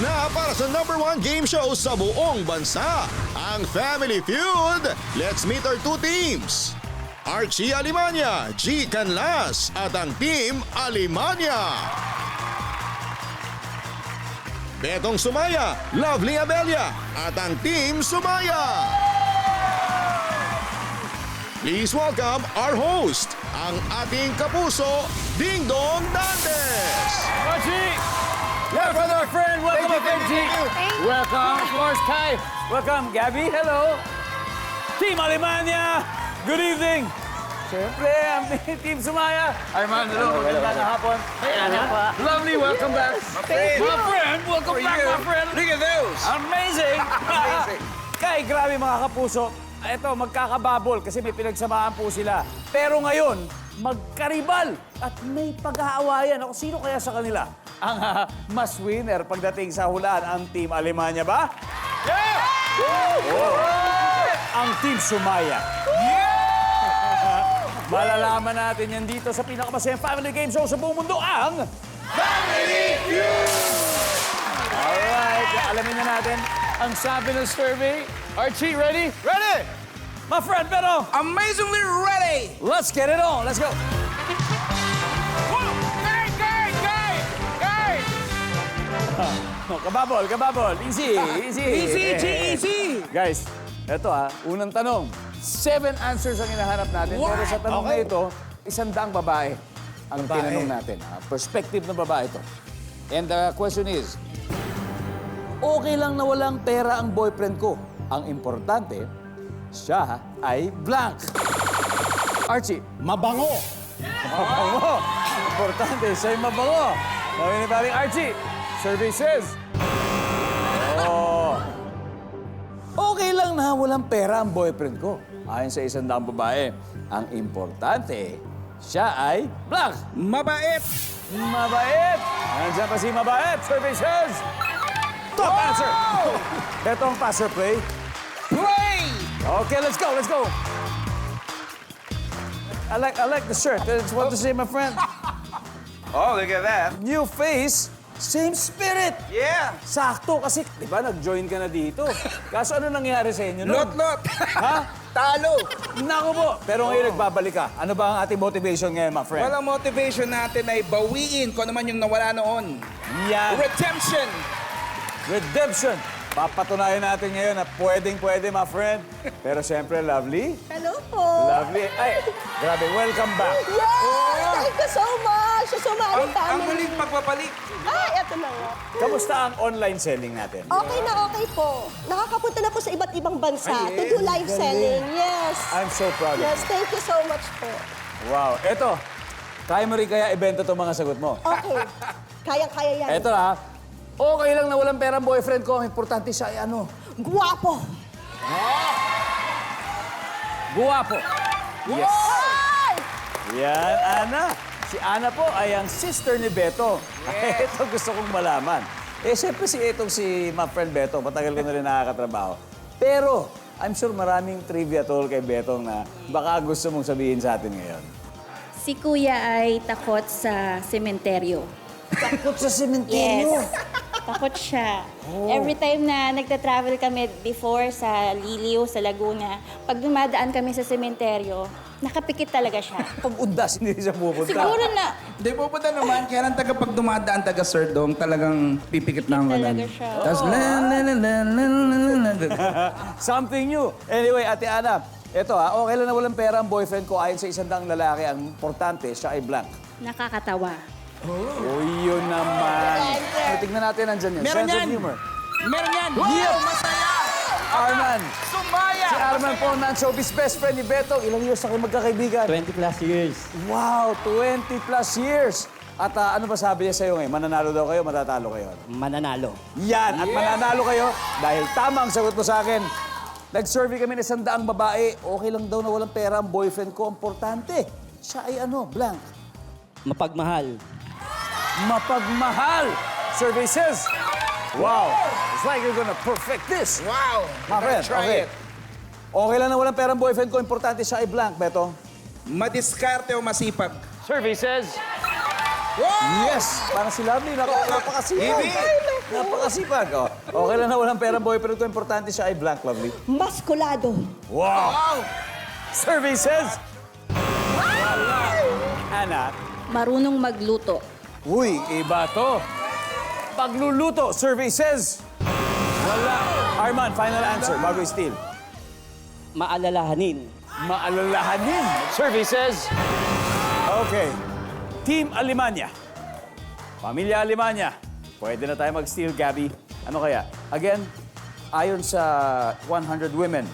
na para sa #1 game show sa buong bansa, ang Family Feud. Let's meet our two teams. Archie Alimanya, G. Canlas at ang Team Alimanya. Betong Sumaya, Lovely Abelia at ang Team Sumaya. Please welcome our host, ang ating kapuso, Ding Dong Dantes. Archie! Yeah, brother, friend, welcome, my friend G. Welcome, of course, Kai. Welcome, Gabby, hello. Team Alemania, good evening. Siyempre, ang Team Sumaya. Arman, hello, magandang hapon. Hey, Ana. Lovely, welcome back. My friend, welcome back, my friend. Look at those! Amazing! Amazing. Kay, grabe mga kapuso. Ito, magkakababol kasi may pinagsamaan po sila. Pero ngayon, magkaribal at may pag-aawayan. Ako, sino kaya sa kanila ang mas winner pagdating sa hulaan? Ang Team Alemanya ba? Yeah! Ang Team Sumaya. Yeah! Malalaman natin yan dito sa pinakamasayang family game show sa buong mundo, ang... Family Feud! Alright, alamin na natin ang sabi ng survey. Archie, ready? Ready? My friend, pero Amazingly ready! let's get it on. Let's go. Whoa! Guy! Kababol. Easy. Easy, G, easy! Guys, eto unang tanong. 7 answers ang hinahanap natin. Wow! Pero sa tanong na Okay. ito, 100 babae ang tinanong natin. Perspective ng babae ito. And the question is, okay lang na walang pera ang boyfriend ko. Ang importante, siya ay blank. Archie. Mabango. Mabango. Importante, siya'y mabango. Sabi ni paring Archie, survey says, okay lang na walang pera ang boyfriend ko. Ayon sa 100 babae, ang importante, siya ay blank. Mabait! Mabait. Nandiyan pa si Mabait. Survey says, top answer. Ito ang pass or play. Play! Okay, let's go. I like the shirt. I just want to say, my friend, Oh, look at that. new face, same spirit. Yeah! Sakto kasi, di ba, nag-join ka na dito. Kaso ano nangyari sa inyo nun? Lot! Ha? Talo! Naku po. Pero ngayon nagbabalik ka. Ano ba ang ating motivation ngayon, my friend? Walang motivation natin ay bawiin kung ano man yung nawala noon. Yan. Redemption! Redemption. Papatunayan natin ngayon na pwedeng-pwede, my friend. Pero siyempre, Lovely. Hello po. Lovely. Ay, grabe. Welcome back. Yes! Thank you so much. So, Sumali Ang family. muling pagpapalik. Ay, eto na nga. Kamusta ang online selling natin? Okay na okay po. Nakakapunta na po sa iba't ibang bansa to do live selling. Yes. I'm so proud of Yes, you. thank you so much po. Wow. Eto, kaya mo rin kaya ibenta itong mga sagot mo? Okay. Kayang-kaya yan. Eto okay lang na walang pera ang boyfriend ko. Ang importante siya ay ano? Guwapo. Guwapo. Yes. Ay! Yan, Ana. Si Ana po ay ang sister ni Beto. Ito gusto kong malaman. Siyempre si my friend Beto, matagal ko na rin nakakatrabaho. Pero, I'm sure maraming trivia tol kay Beto na baka gusto mong sabihin sa atin ngayon. Si Kuya ay takot sa sementeryo. Takot sa sementeryo. Yes. Takot siya. Every time na nagta-travel kami before sa Liliw, sa Laguna, pag dumadaan kami sa sementeryo, nakapikit talaga siya. Pag undas, hindi siya pupunta. Siguro na Hindi po naman, kaya lang taga pag dumadaan taga Sir Dong, talagang pipikit na ako talaga siya. Tapos Something new. Anyway, Ate Ana, ito okay lang na walang pera ang boyfriend ko ayon sa 100 lalaki. Ang importante, siya ay blank. nakakatawa. Oh, yun naman. Tignan natin, nandyan yan. Meron Sense yan. of humor. Meron yan! Yeah. Masaya! Arman. Sumaya! Si Arman po, non-showbiz best friend ni Beto. Ilang years na kayo magkakaibigan? 20 plus years. Wow, 20 plus years. At ano ba sabi niya sa'yo ngayon? Mananalo daw kayo, matatalo kayo? Mananalo. Yan, at mananalo kayo dahil tama ang sagot mo sa akin. Nag-survey kami ng 100 babae. Okay lang daw na walang pera ang boyfriend ko. Importante, siya ay blank. Mapagmahal. Mapagmahal. Survey says, wow, it's like you're gonna perfect this. Wow! My friend, Try okay. it. Okay lang na walang pera ang boyfriend ko. Importante siya ay blank, Beto. Madiskarte o masipag. Survey says, Wow! yes. Parang si Lovely, napakasipag. Bibi! Napakasipag. Oh. Okay lang na walang perang boyfriend ko. Importante siya ay blank, lovely. Maskulado. Wow! Survey says... Anak, Marunong magluto. uy, iba to. Pagluluto, survey says... Wala. Arman, final answer. Bago steal. Maalalahanin. Maalalahanin. Survey says... Okay. Team Alemania. Pamilya Alemania. Pwede na tayo mag-steal, Gabby. Ano kaya? Again, ayon sa 100 women,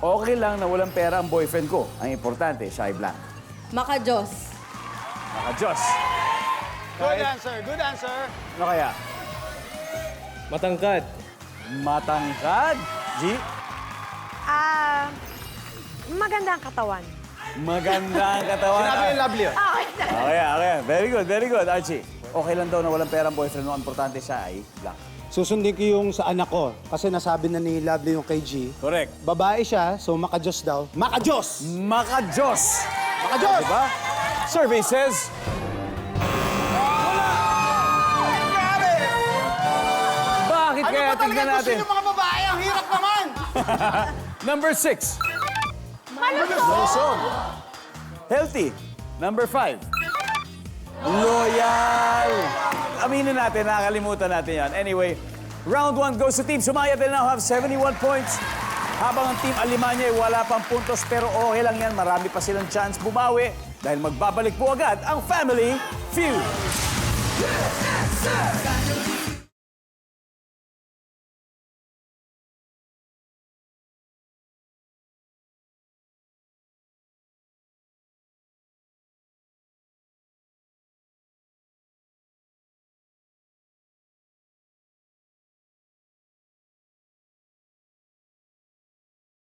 okay lang na walang pera ang boyfriend ko. Ang importante, siya ay blank. Maka-Diyos. Naka-Diyos. Good answer, good answer. Ano kaya? Matangkad. Matangkad. G? Maganda ang katawan. Maganda ang katawan. Sinabi yung lovely yun. Okay, okay. Very good, very good. Archie, okay lang daw na walang pera ang boyfriend mo. Ang importante siya ay blank. Susundin ko yung sa anak ko. Kasi nasabi na ni Lovely yung kay G. Correct. Babae siya, so maka-Diyos daw. Maka-Diyos! Maka-Diyos. Maka-Diyos! Diba? Survey says... Bakit kaya? Tignan natin. mga babae? Ang hirap naman! Number 6. Malusog. Healthy. Number 5. Loyal. Aminin natin, nakakalimutan natin yan. Anyway, round 1 goes to Team Sumaya. They now have 71 points. Habang ang Team Alemania ay wala pang puntos, pero okay lang yan. Marami pa silang chance bumawi dahil magbabalik po agad ang Family Feud.